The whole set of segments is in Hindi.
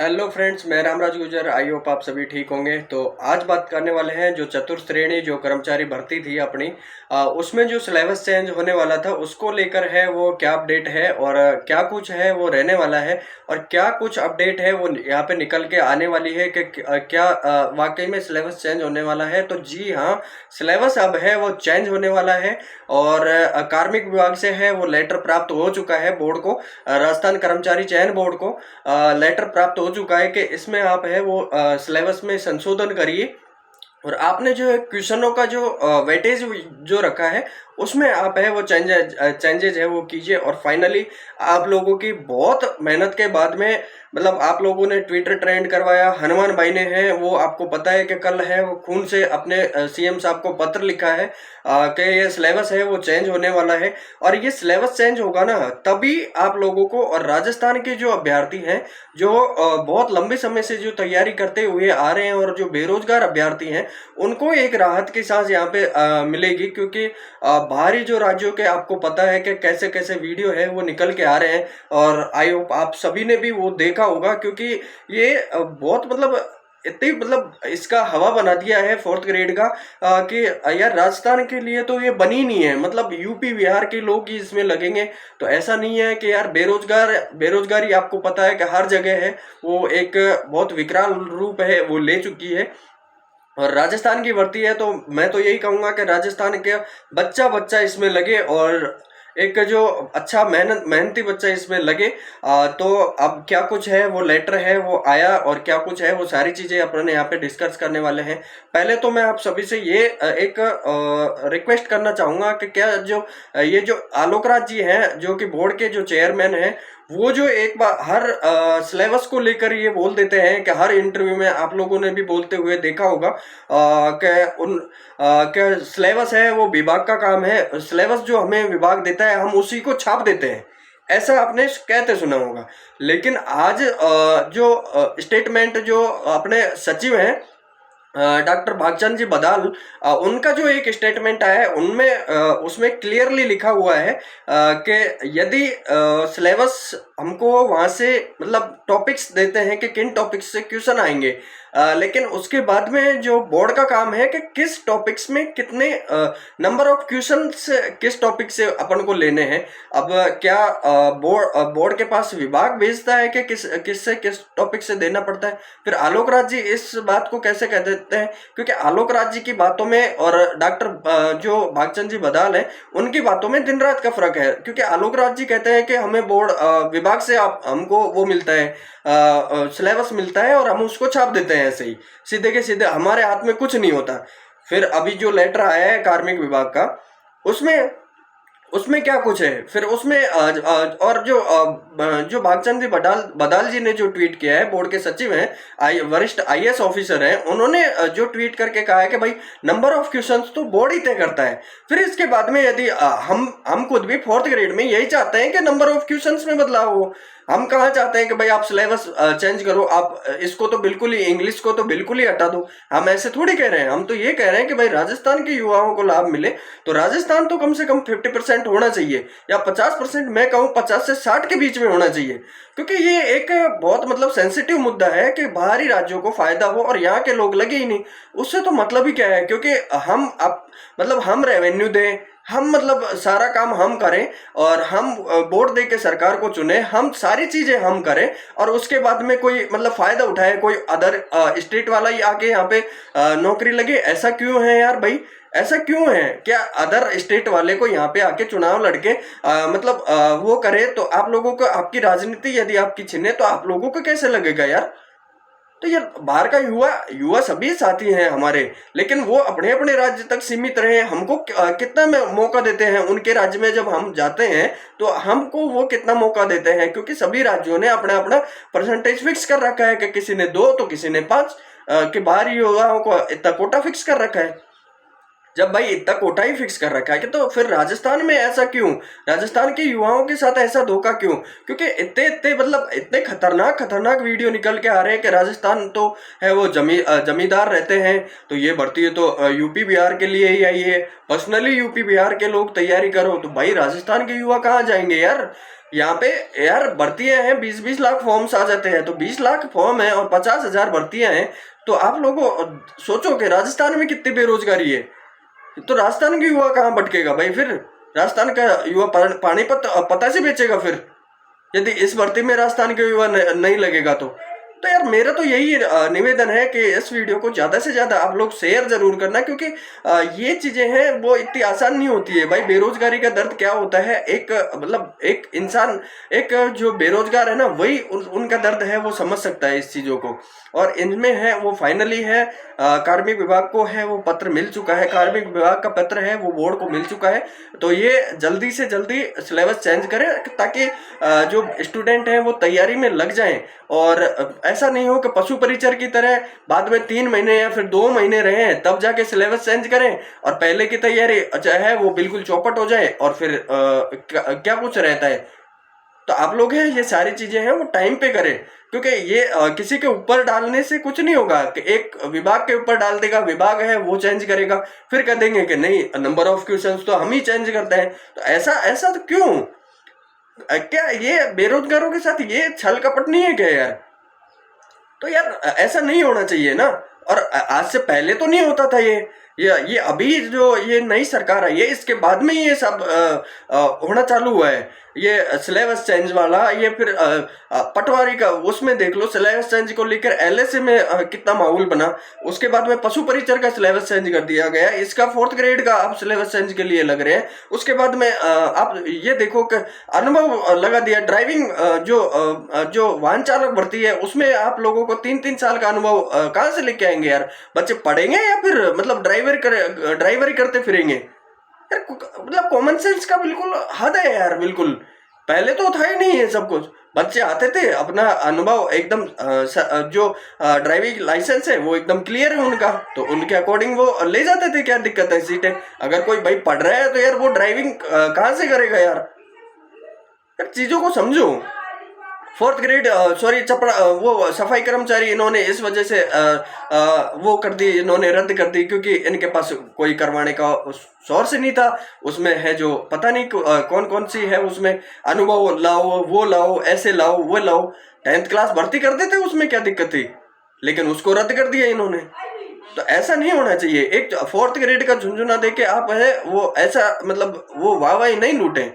हेलो फ्रेंड्स, मैं रामराज गुर्जर। आई होप आप सभी ठीक होंगे। तो आज बात करने वाले हैं जो चतुर्श्रेणी जो कर्मचारी भर्ती थी अपनी, उसमें जो सिलेबस चेंज होने वाला था उसको लेकर है वो क्या अपडेट है और क्या कुछ है वो रहने वाला है और क्या कुछ अपडेट है वो यहाँ पे निकल के आने वाली है कि क्या वाकई में सिलेबस चेंज होने वाला है। तो जी हाँ, सिलेबस अब है वो चेंज होने वाला है और कार्मिक विभाग से है वो लेटर प्राप्त हो चुका है बोर्ड को, राजस्थान कर्मचारी चयन बोर्ड को लेटर प्राप्त हो चुका है कि इसमें आप है वो सिलेबस में संशोधन करिए और आपने जो है क्वेश्चनों का जो वेटेज जो रखा है उसमें आप है वो चेंजेज है वो कीजिए। और फाइनली आप लोगों की बहुत मेहनत के बाद में, मतलब आप लोगों ने ट्विटर ट्रेंड करवाया, हनुमान भाई ने है वो आपको पता है कि कल है वो खून से अपने सीएम साहब को पत्र लिखा है कि ये सिलेबस है वो चेंज होने वाला है। और ये सिलेबस चेंज होगा ना तभी आप लोगों को, और राजस्थान के जो अभ्यर्थी हैं जो बहुत लंबे समय से जो तैयारी करते हुए आ रहे हैं और जो बेरोजगार अभ्यर्थी हैं उनको एक राहत की सांस यहाँ पे मिलेगी। क्योंकि बाहरी जो राज्यों के आपको पता है कि कैसे कैसे वीडियो है वो निकल के आ रहे हैं और आई होप आप सभी ने भी वो देखा होगा। क्योंकि ये बहुत मतलब इतनी मतलब इसका हवा बना दिया है फोर्थ ग्रेड का कि यार राजस्थान के लिए तो ये बनी नहीं है, मतलब यूपी बिहार के लोग ही इसमें लगेंगे। तो ऐसा नहीं है कि यार बेरोजगारी आपको पता है कि हर जगह है वो एक बहुत विकराल रूप है वो ले चुकी है और राजस्थान की भर्ती है। तो मैं तो यही कहूंगा कि राजस्थान के बच्चा बच्चा इसमें लगे और एक जो अच्छा मेहनती बच्चा इसमें लगे। तो अब क्या कुछ है वो लेटर है वो आया और क्या कुछ है वो सारी चीजें अपन यहाँ पे डिस्कस करने वाले हैं। पहले तो मैं आप सभी से ये एक रिक्वेस्ट करना चाहूंगा कि क्या जो ये जो आलोक राज जी हैं जो कि बोर्ड के जो चेयरमैन हैं, वो जो एक बार हर सिलेबस को लेकर ये बोल देते हैं कि हर इंटरव्यू में आप लोगों ने भी बोलते हुए देखा होगा कि सिलेबस है वो विभाग का काम है, सिलेबस जो हमें विभाग देता है हम उसी को छाप देते हैं, ऐसा आपने कहते सुना होगा। लेकिन आज जो स्टेटमेंट जो अपने सचिव हैं डॉक्टर भागचंद जी बदाल, उनका जो एक स्टेटमेंट आया है उनमें उसमें क्लियरली लिखा हुआ है कि यदि सिलेबस हमको वहां से मतलब टॉपिक्स देते हैं कि किन टॉपिक्स से क्वेश्चन आएंगे, लेकिन उसके बाद में जो बोर्ड का काम है कि किस टॉपिक्स में कितने नंबर ऑफ क्वेश्चंस किस टॉपिक से अपन को लेने हैं। अब क्या बोर्ड के पास विभाग भेजता है कि किस टॉपिक से देना पड़ता है। फिर आलोक राज जी इस बात को कैसे कह देते हैं, क्योंकि आलोक राज जी की बातों में और डॉक्टर जो भागचंद जी बदाल है उनकी बातों में दिन रात का फर्क है। क्योंकि आलोक राज जी कहते हैं कि हमें बोर्ड विभाग से आप हमको वो मिलता है, सिलेबस मिलता है और हम उसको छाप देते हैं ऐसे ही सीधे के सीधे, हमारे हाथ में कुछ नहीं होता। फिर अभी जो लेटर आया है कार्मिक विभाग का उसमें उसमें क्या कुछ है, फिर उसमें और जो भागचंद जी बदाल जी ने जो ट्वीट किया है, बोर्ड के सचिव हैं, वरिष्ठ आईएएस ऑफिसर हैं, उन्होंने जो ट्वीट करके कहा है कि भाई नंबर ऑफ क्वेश्चंस तो बोर्ड ही तय करता है। फिर इसके बाद में यदि हम खुद भी फोर्थ ग्रेड में यही चाहते हैं कि नंबर ऑफ क्वेश्चंस में बदलाव हो। हम कहाँ चाहते हैं कि भाई आप सिलेबस चेंज करो, आप इसको तो बिल्कुल ही, इंग्लिश को तो बिल्कुल ही हटा दो। हम ऐसे थोड़ी कह रहे हैं, हम तो ये कह रहे हैं कि भाई राजस्थान के युवाओं को लाभ मिले तो राजस्थान तो कम से कम 50% होना चाहिए या 50%, मैं कहूँ 50 से 60 के बीच में होना चाहिए। क्योंकि ये एक बहुत मतलब सेंसिटिव मुद्दा है कि बाहरी राज्यों को फायदा हो और यहाँ के लोग लगे ही नहीं, उससे तो मतलब ही क्या है। क्योंकि हम अब मतलब हम रेवेन्यू दें, हम मतलब सारा काम हम करें और हम वोट दे के सरकार को चुने, हम सारी चीजें हम करें और उसके बाद में कोई मतलब फायदा उठाए कोई अदर स्टेट वाला ही आके यहाँ पे नौकरी लगे। ऐसा क्यों है यार भाई, ऐसा क्यों है? क्या अदर स्टेट वाले को यहाँ पे आके चुनाव लड़के मतलब वो करे तो आप लोगों को, आपकी राजनीति यदि आपकी छिने तो आप लोगों को कैसे लगेगा यार। तो यार बाहर का युवा युवा सभी साथी हैं हमारे, लेकिन वो अपने अपने राज्य तक सीमित रहे। हमको कितना मौका देते हैं उनके राज्य में, जब हम जाते हैं तो हमको वो कितना मौका देते हैं, क्योंकि सभी राज्यों ने अपना अपना परसेंटेज फिक्स कर रखा है कि किसी ने 2 तो किसी ने 5 के बाहरी युवाओं को इतना कोटा फिक्स कर रखा है। जब भाई इतना कोटा ही फिक्स कर रखा है कि तो फिर राजस्थान में ऐसा क्यों, राजस्थान के युवाओं के साथ ऐसा धोखा क्यों? क्योंकि इतने इतने मतलब इतने खतरनाक खतरनाक वीडियो निकल के आ रहे हैं कि राजस्थान तो है वो जमींदार रहते हैं, तो ये भर्ती है तो यूपी बिहार के लिए ही आई है, पर्सनली यूपी बिहार के लोग तैयारी करो। तो भाई राजस्थान के युवा कहाँ जाएंगे यार? यहाँ पे यार भर्तियां हैं, 20-20 लाख फॉर्म्स आ जाते हैं, तो 20 लाख फॉर्म है और 50,000 भर्तियां हैं, तो आप लोगों सोचो कि राजस्थान में कितनी बेरोजगारी है। तो राजस्थान के युवा कहाँ भटकेगा भाई? फिर राजस्थान का युवा पानीपत पता से बेचेगा फिर, यदि इस भर्ती में राजस्थान के युवा नहीं लगेगा तो यार मेरा तो यही निवेदन है कि इस वीडियो को ज्यादा से ज्यादा आप लोग शेयर जरूर करना, क्योंकि ये चीजें हैं वो इतनी आसान नहीं होती है भाई। बेरोजगारी का दर्द क्या होता है, एक मतलब एक इंसान, एक जो बेरोजगार है ना, वही उनका दर्द है, वो समझ सकता है इस चीजों को। और इनमें है वो फाइनली है कार्मिक विभाग को है वो पत्र मिल चुका है, कार्मिक विभाग का पत्र है वो बोर्ड को मिल चुका है, तो ये जल्दी से जल्दी सिलेबस चेंज करें ताकि जो स्टूडेंट हैं वो तैयारी में लग जाएं। और ऐसा नहीं हो कि पशु परिचर की तरह बाद में 3 महीने या फिर 2 महीने रहे तब जाके सिलेबस चेंज करें और पहले की तैयारी जो है वो बिल्कुल चौपट हो जाए और फिर क्या कुछ रहता है। तो आप लोग हैं ये सारी चीजें हैं वो टाइम पे करें, क्योंकि ये किसी के ऊपर डालने से कुछ नहीं होगा कि एक विभाग के ऊपर डाल देगा, विभाग है वो चेंज करेगा, फिर कह देंगे कि नहीं नंबर ऑफ क्वेश्चंस तो हम ही चेंज करते हैं। तो ऐसा ऐसा तो क्यों? क्या ये बेरोजगारों के साथ ये छल कपट नहीं है क्या यार? तो यार ऐसा नहीं होना चाहिए ना। और आज से पहले तो नहीं होता था ये अभी जो ये नई सरकार आई है इसके बाद में ये सब होना चालू हुआ है। ये सिलेबस चेंज वाला, ये फिर पटवारी का उसमें देख लो सिलेबस चेंज को लेकर एलएसए में कितना माहौल बना। उसके बाद में पशु परिचर का सिलेबस चेंज कर दिया गया, इसका 4th ग्रेड का आप सिलेबस चेंज के लिए लग रहे हैं। उसके बाद में आप ये देखो कि अनुभव लगा दिया, ड्राइविंग जो वाहन चालक भर्ती है उसमें आप लोगों को 3-3 साल का अनुभव कहाँ से लेके आएंगे यार? बच्चे पढ़ेंगे या फिर मतलब ड्राइवरी करते फिरेंगे यार? मतलब कॉमन सेंस का बिल्कुल हद है यार, बिल्कुल। पहले तो था ही नहीं है सब कुछ, बच्चे आते थे अपना अनुभव एकदम जो ड्राइविंग लाइसेंस है वो एकदम क्लियर है उनका, तो उनके अकॉर्डिंग वो ले जाते थे। क्या दिक्कत है सीटें? अगर कोई भाई पढ़ रहा है तो यार वो ड्राइविंग कहाँ से करेगा यार? चीजों को समझो। 4th ग्रेड सॉरी चपड़ा वो सफाई कर्मचारी इन्होंने इस वजह से वो कर दी, इन्होंने रद्द कर दी क्योंकि इनके पास कोई करवाने का सोर्स नहीं था। उसमें है जो पता नहीं कौन कौन सी है उसमें अनुभव लाओ, वो लाओ, ऐसे लाओ, वो लाओ। 10th क्लास भर्ती कर देते उसमें क्या दिक्कत थी, लेकिन उसको रद्द कर दिया इन्होंने। तो ऐसा नहीं होना चाहिए। एक 4th ग्रेड का झुंझुना दे के आप है वो ऐसा मतलब वो वाहवाही नहीं लूटें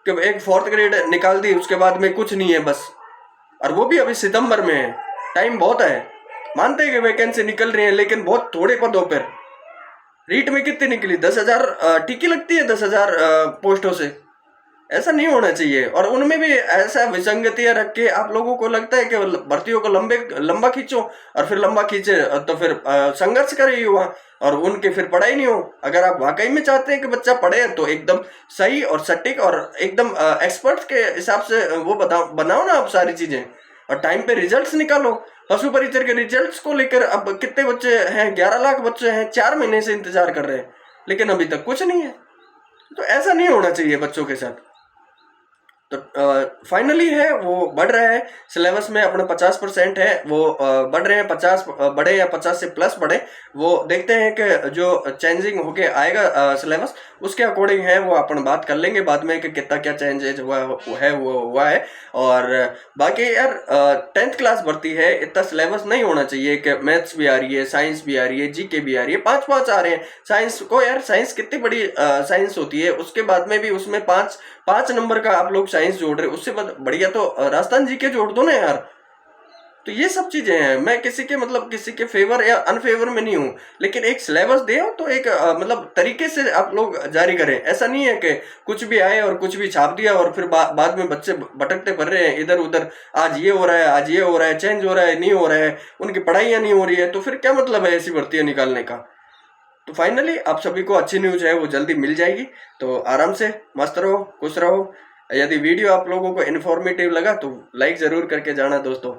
कि एक 4th ग्रेड निकाल दी उसके बाद में कुछ नहीं है बस। और वो भी अभी सितंबर में है, टाइम बहुत है। मानते हैं कि वैकेंसी निकल रही है लेकिन बहुत थोड़े पदों पर। रीट में कितनी निकली? 10,000 ठीक ही लगती है 10,000 पोस्टों से। ऐसा नहीं होना चाहिए। और उनमें भी ऐसा विसंगतियां रख के आप लोगों को लगता है कि भर्तियों को लंबा खींचो और फिर लंबा खींचे तो फिर संघर्ष करे युवा और उनके फिर पढ़ाई नहीं हो। अगर आप वाकई में चाहते हैं कि बच्चा पढ़े तो एकदम सही और सटीक और एकदम एक्सपर्ट के हिसाब से वो बनाओ ना आप सारी चीजें और टाइम पे रिजल्ट्स निकालो। पशु परिचर के रिजल्ट्स को लेकर अब कितने बच्चे हैं? 11 लाख बच्चे हैं, 4 महीने से इंतजार कर रहे हैं लेकिन अभी तक कुछ नहीं है। तो ऐसा नहीं होना चाहिए बच्चों के साथ। तो फाइनली है वो बढ़ रहा है सिलेबस में अपना 50% है वो बढ़ रहे हैं, 50 बढ़े या 50 से प्लस बढ़े, वो देखते हैं कि जो चेंजिंग होके आएगा सिलेबस उसके अकॉर्डिंग है वो अपन बात कर लेंगे बाद में कि कितना क्या चेंजेज हुआ है वो हुआ है। और बाकी यार 10th क्लास भर्ती है, इतना सिलेबस नहीं होना चाहिए कि मैथ्स भी आ रही है, साइंस भी आ रही है, जीके भी आ रही है, 5-5 आ रहे हैं। साइंस को यार साइंस कितनी बड़ी साइंस होती है, उसके बाद में भी उसमें 5 नंबर का आप लोग साइंस जोड़ रहे, उससे बढ़िया तो राजस्थान जीके जोड़ दो ना यार। तो ये सब चीजें हैं, मैं किसी के मतलब किसी के फेवर या अनफेवर में नहीं हूँ, लेकिन एक सिलेबस दे तो एक मतलब तरीके से आप लोग जारी करें। ऐसा नहीं है कि कुछ भी आए और कुछ भी छाप दिया और फिर बाद में बच्चे भटकते फिर रहे हैं इधर उधर, आज ये हो रहा है, आज ये हो रहा है, चेंज हो रहा है, नहीं हो रहा है, उनकी पढ़ाइयाँ नहीं हो रही है, तो फिर क्या मतलब है ऐसी भर्तियाँ निकालने का। तो फाइनली आप सभी को अच्छी न्यूज है वो जल्दी मिल जाएगी, तो आराम से मस्त रहो, खुश रहो। यदि वीडियो आप लोगों को इन्फॉर्मेटिव लगा तो लाइक जरूर करके जाना दोस्तों।